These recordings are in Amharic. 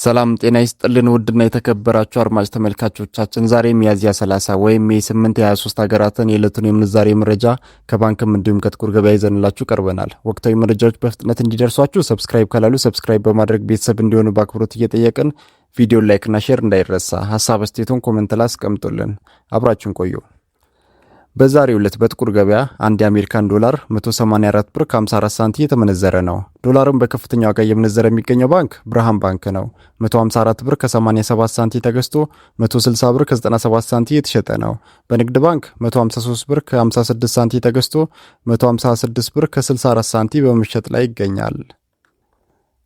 ሰላም ጤና ይስጥልን ውድና የተከበራችሁ አድማጭ ተመልካቾቻችን ዛሬ ሚያዝያ 30 ወይም ሜ8 የ23 ሀገራትን የዕለቱን የምንዛሬ መረጃ ከባንክም እንዲሁም ከጥቁር ገበያ ይዘንላችሁ ቀርበናል። ወቅታዊ መረጃዎች በፍጥነት እንዲደርሷችሁ ሰብስክራይብ ካላሉ ሰብስክራይብ በማድረግ ቤተሰብ እንዲሆኑ በአክብሮት እየጠየቅን ቪዲዮ ላይክና ሼር እንዳይረሳ፣ ሐሳብ አስተያየቶን ኮሜንት ላይ አስቀምጡልን። አብራችሁን ቆዩ። በዛሬው ዕለት በጥቁር ገበያ አንድ የአሜሪካን ዶላር 184 ብር ከ54 ሳንቲም የተመነዘረ ነው። ዶላርን በከፍተኛ ዋጋ እየመነዘረ የሚገኘው ባንክ ብርሃን ባንክ ነው። 154 ብር ከ87 ሳንቲም ተገዝቶ 160 ብር ከ97 ሳንቲም የተሸጠ ነው። በንግድ ባንክ 153 ብር ከ56 ሳንቲም ተገዝቶ 156 ብር ከ64 ሳንቲም በመሸጥ ላይ ይገኛል።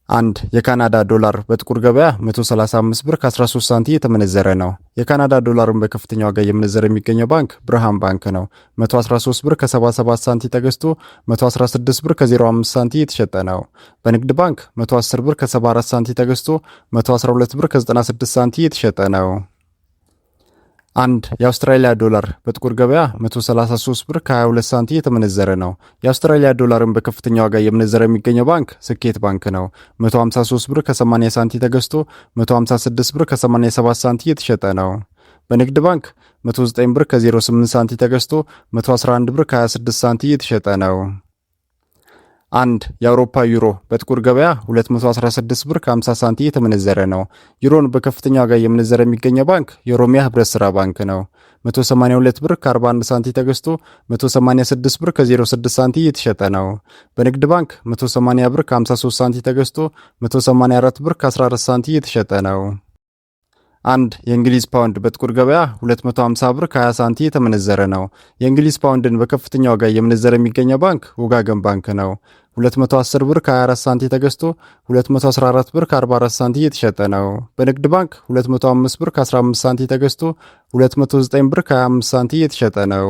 አንድ የካናዳ ዶላር በጥቁር ገበያ 135 ብር ከ13 ሳንቲም የተመነዘረ ነው። የካናዳ ዶላርን በከፍተኛ ዋጋ እየመነዘረ የሚገኘው ባንክ ብርሃን ባንክ ነው። 113 ብር ከ77 ሳንቲም ተገዝቶ 116 ብር ከ05 ሳንቲም የተሸጠ ነው። በንግድ ባንክ 110 ብር ከ74 ሳንቲም ተገዝቶ 112 ብር ከ96 ሳንቲም የተሸጠ ነው። አንድ የአውስትራሊያ ዶላር በጥቁር ገበያ 133 ብር ከ22 ሳንቲም የተመነዘረ ነው። የአውስትራሊያ ዶላርን በከፍተኛ ዋጋ እየመነዘረ የሚገኘው ባንክ ስኬት ባንክ ነው። 153 ብር ከ80 ሳንቲም ተገዝቶ 156 ብር ከ87 ሳንቲም የተሸጠ ነው። በንግድ ባንክ 109 ብር ከ08 ሳንቲም ተገዝቶ 111 ብር ከ26 ሳንቲም የተሸጠ ነው። አንድ የአውሮፓ ዩሮ በጥቁር ገበያ 216 ብር ከ50 ሳንቲም የተመነዘረ ነው። ዩሮን በከፍተኛ ዋጋ እየመነዘረ የሚገኘው ባንክ የኦሮሚያ ህብረት ሥራ ባንክ ነው። 182 ብር ከ41 ሳንቲም ተገዝቶ 186 ብር ከ06 ሳንቲም የተሸጠ ነው። በንግድ ባንክ 180 ብር ከ53 ሳንቲም ተገዝቶ 184 ብር ከ14 ሳንቲም የተሸጠ ነው። አንድ የእንግሊዝ ፓውንድ በጥቁር ገበያ 250 ብር ከ20 ሳንቲም የተመነዘረ ነው። የእንግሊዝ ፓውንድን በከፍተኛ ዋጋ እየመነዘረ የሚገኘው ባንክ ወጋገን ባንክ ነው። 210 ብር ከ24 ሳንቲም ተገዝቶ 214 ብር ከ44 ሳንቲም የተሸጠ ነው። በንግድ ባንክ 205 ብር ከ15 ሳንቲም ተገዝቶ 209 ብር ከ25 ሳንቲም የተሸጠ ነው።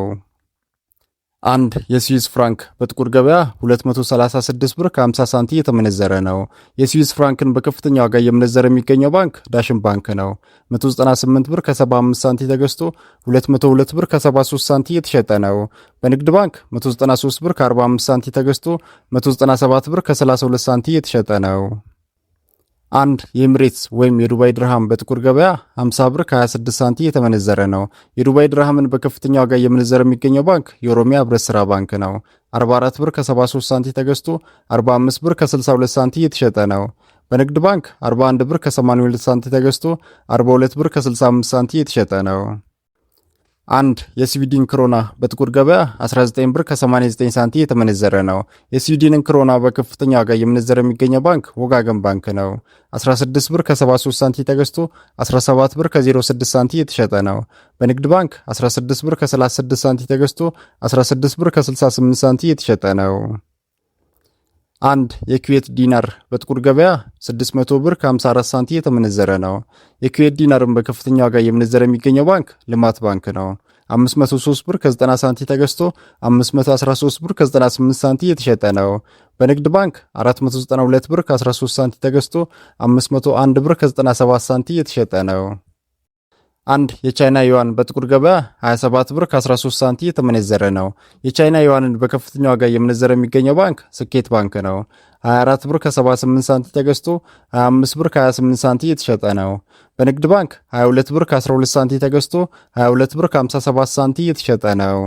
አንድ የስዊስ ፍራንክ በጥቁር ገበያ 236 ብር ከ50 ሳንቲም የተመነዘረ ነው። የስዊስ ፍራንክን በከፍተኛ ዋጋ እየመነዘረ የሚገኘው ባንክ ዳሽን ባንክ ነው። 198 ብር ከ75 ሳንቲም ተገዝቶ 202 ብር ከ73 ሳንቲም የተሸጠ ነው። በንግድ ባንክ 193 ብር ከ45 ሳንቲም ተገዝቶ 197 ብር ከ32 ሳንቲም የተሸጠ ነው። አንድ የኤምሬትስ ወይም የዱባይ ድርሃም በጥቁር ገበያ 50 ብር ከ26 ሳንቲም የተመነዘረ ነው። የዱባይ ድርሃምን በከፍተኛ ዋጋ እየመነዘረ የሚገኘው ባንክ የኦሮሚያ ህብረት ሥራ ባንክ ነው። 44 ብር ከ73 ሳንቲም ተገዝቶ 45 ብር ከ62 ሳንቲም የተሸጠ ነው። በንግድ ባንክ 41 ብር ከ82 ሳንቲም ተገዝቶ 42 ብር ከ65 ሳንቲም የተሸጠ ነው። አንድ የስዊድን ክሮና በጥቁር ገበያ 19 ብር ከ89 ሳንቲም የተመነዘረ ነው። የስዊድንን ክሮና በከፍተኛ ዋጋ እየመነዘረ የሚገኘው ባንክ ወጋገን ባንክ ነው። 16 ብር ከ73 ሳንቲም ተገዝቶ 17 ብር ከ06 ሳንቲም የተሸጠ ነው። በንግድ ባንክ 16 ብር ከ36 ሳንቲም ተገዝቶ 16 ብር ከ68 ሳንቲም የተሸጠ ነው። አንድ የኩዌት ዲናር በጥቁር ገበያ 600 ብር ከ54 ሳንቲም የተመነዘረ ነው። የኩዌት ዲናርን በከፍተኛ ዋጋ እየመነዘረ የሚገኘው ባንክ ልማት ባንክ ነው። 503 ብር ከ90 ሳንቲም ተገዝቶ 513 ብር ከ98 ሳንቲም የተሸጠ ነው። በንግድ ባንክ 492 ብር ከ13 ሳንቲም ተገዝቶ 501 ብር ከ97 ሳንቲም የተሸጠ ነው። አንድ የቻይና ዩዋን በጥቁር ገበያ 27 ብር ከ13 ሳንቲም የተመነዘረ ነው። የቻይና ዩዋንን በከፍተኛ ዋጋ እየመነዘረ የሚገኘው ባንክ ስኬት ባንክ ነው። 24 ብር ከ78 ሳንቲም ተገዝቶ 25 ብር ከ28 ሳንቲም የተሸጠ ነው። በንግድ ባንክ 22 ብር ከ12 ሳንቲም ተገዝቶ 22 ብር ከ57 ሳንቲም የተሸጠ ነው።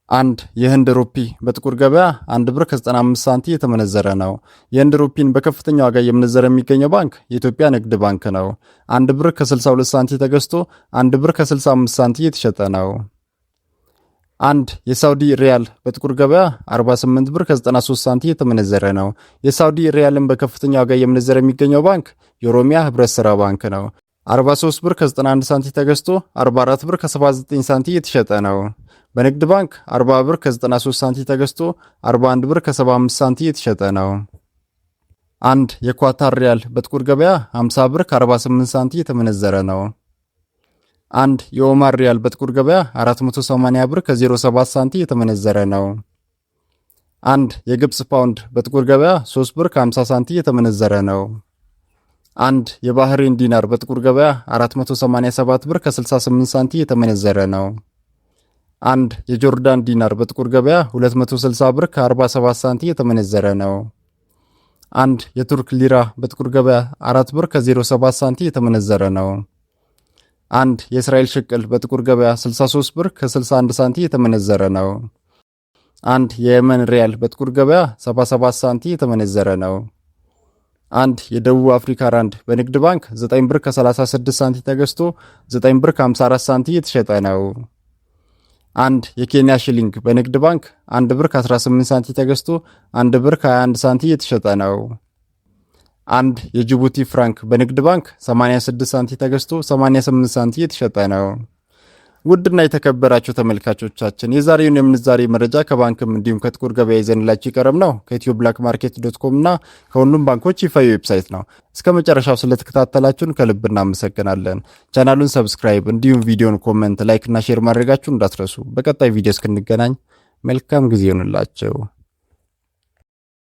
አንድ የህንድ ሩፒ በጥቁር ገበያ 1 ብር ከ95 ሳንቲም የተመነዘረ ነው። የህንድ ሩፒን በከፍተኛ ዋጋ እየመነዘረ የሚገኘው ባንክ የኢትዮጵያ ንግድ ባንክ ነው። 1 ብር ከ62 ሳንቲም ተገዝቶ 1 ብር ከ65 ሳንቲም የተሸጠ ነው። አንድ የሳውዲ ሪያል በጥቁር ገበያ 48 ብር ከ93 ሳንቲም የተመነዘረ ነው። የሳውዲ ሪያልን በከፍተኛ ዋጋ እየመነዘረ የሚገኘው ባንክ የኦሮሚያ ህብረት ሥራ ባንክ ነው። 43 ብር ከ91 ሳንቲም ተገዝቶ 44 ብር ከ79 ሳንቲም የተሸጠ ነው። በንግድ ባንክ 40 ብር ከ93 ሳንቲም ተገዝቶ 41 ብር ከ75 ሳንቲም የተሸጠ ነው። አንድ የኳታር ሪያል በጥቁር ገበያ 50 ብር ከ48 ሳንቲም የተመነዘረ ነው። አንድ የኦማር ሪያል በጥቁር ገበያ 480 ብር ከ07 ሳንቲም የተመነዘረ ነው። አንድ የግብጽ ፓውንድ በጥቁር ገበያ 3 ብር ከ50 ሳንቲም የተመነዘረ ነው። አንድ የባህሬን ዲናር በጥቁር ገበያ 487 ብር ከ68 ሳንቲም የተመነዘረ ነው። አንድ የጆርዳን ዲናር በጥቁር ገበያ 260 ብር ከ47 ሳንቲም የተመነዘረ ነው። አንድ የቱርክ ሊራ በጥቁር ገበያ 4 ብር ከ07 ሳንቲ የተመነዘረ ነው። አንድ የእስራኤል ሽቅል በጥቁር ገበያ 63 ብር ከ61 ሳንቲ የተመነዘረ ነው። አንድ የየመን ሪያል በጥቁር ገበያ 77 ሳንቲ የተመነዘረ ነው። አንድ የደቡብ አፍሪካ ራንድ በንግድ ባንክ 9 ብር ከ36 ሳንቲ ተገዝቶ 9 ብር ከ54 ሳንቲ የተሸጠ ነው። አንድ የኬንያ ሽሊንግ በንግድ ባንክ 1 ብር ከ18 ሳንቲ ተገዝቶ 1 ብር ከ21 ሳንቲ የተሸጠ ነው። አንድ የጅቡቲ ፍራንክ በንግድ ባንክ 86 ሳንቲ ተገዝቶ 88 ሳንቲ የተሸጠ ነው። ውድና የተከበራችሁ ተመልካቾቻችን የዛሬውን የምንዛሬ መረጃ ከባንክም እንዲሁም ከጥቁር ገበያ ይዘንላችሁ ይቀርብ ነው ከEthioBlackMarket.com እና ከሁሉም ባንኮች ይፋዊ ዌብሳይት ነው። እስከ መጨረሻው ስለተከታተላችሁን ከልብ እናመሰግናለን። ቻናሉን ሰብስክራይብ እንዲሁም ቪዲዮን ኮሜንት፣ ላይክ እና ሼር ማድረጋችሁን እንዳትረሱ። በቀጣይ ቪዲዮ እስክንገናኝ መልካም ጊዜ ይሁንላችሁ።